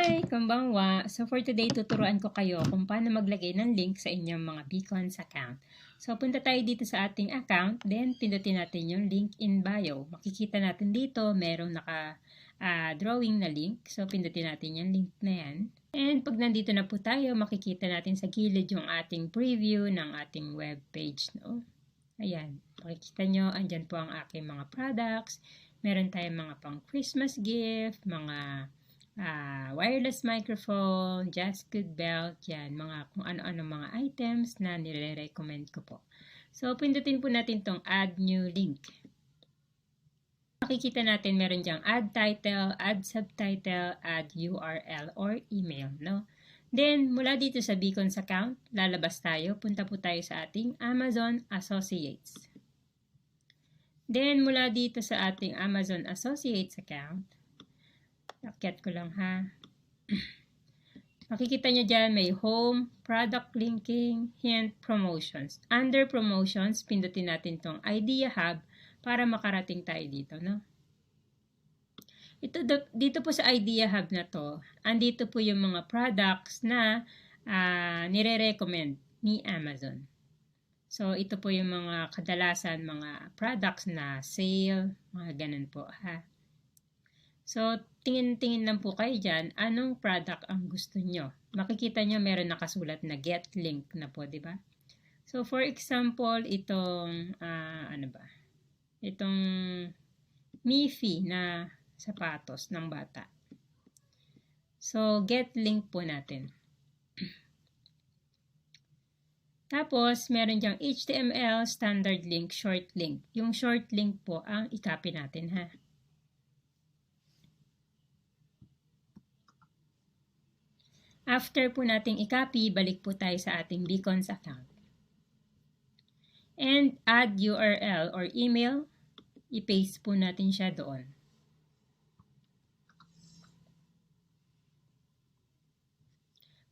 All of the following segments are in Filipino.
Hi! Konbanwa! So for today, tuturuan ko kayo kung paano maglagay ng link sa inyong mga Beacons account. So punta tayo dito sa ating account, then pindutin natin yung link in bio. Makikita natin dito, merong naka-drawing na link. So pindutin natin yung link na yan. And pag nandito na po tayo, makikita natin sa gilid yung ating preview ng ating web page. No? Ayan, makikita nyo, andyan po ang aking mga products. Meron tayong mga pang Christmas gift, mga wireless microphone, just good belt, yan, mga kung ano-ano mga items na nire-recommend ko po. So, pindutin po natin tong add new link. Makikita natin meron diyang add title, add subtitle, add URL or email, no? Then, mula dito sa Beacons account, lalabas tayo, punta po tayo sa ating Amazon Associates. Then, mula dito sa ating Amazon Associates account, akyat ko lang ha. Makikita nyo dyan, may home, product linking, hint, promotions. Under promotions, pindutin natin tong Idea Hub para makarating tayo dito, no? Dito po sa Idea Hub na to, andito po yung mga products na nire-recommend ni Amazon. So, ito po yung mga kadalasan, mga products na sale, mga ganun po, ha? So, tingin-tingin lang po kayo dyan, anong product ang gusto nyo. Makikita nyo meron nakasulat na get link na po, di ba? So, for example, itong, itong Miffy na sapatos ng bata. So, get link po natin. Tapos, meron dyang HTML, standard link, short link. Yung short link po ang i-copy natin, ha? After po nating i-copy, balik po tayo sa ating Beacons account. And add URL or email, i-paste po natin siya doon.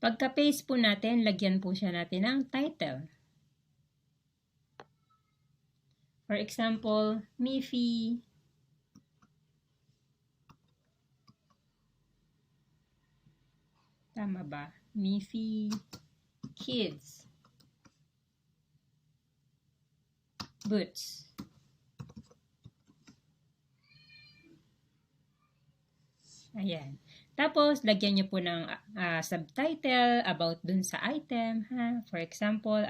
Pagka-paste po natin, lagyan po siya natin ng title. For example, Miffy tama ba? Miffy Kids Boots. Ayan. Tapos, lagyan nyo po ng subtitle about dun sa item. Ha? For example,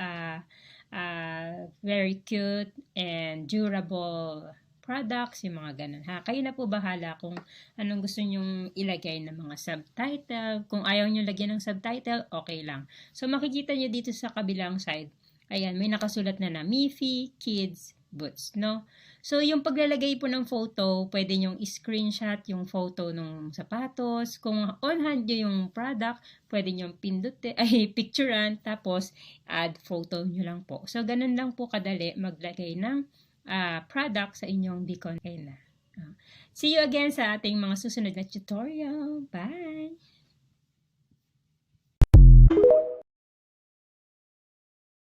very cute and durable products, yung mga ganun. Ha? Kayo na po bahala kung anong gusto nyong ilagay ng mga subtitle. Kung ayaw nyo lagyan ng subtitle, okay lang. So, makikita nyo dito sa kabilang side. Ayan, may nakasulat na Miffy Kids Boots, no? So, yung paglalagay po ng photo, pwede nyong screenshot yung photo ng sapatos. Kung on hand nyo yung product, pwede nyong picturean, tapos add photo nyo lang po. So, ganun lang po kadali maglagay ng product sa inyong Beacon. See you again sa ating mga susunod na tutorial. Bye!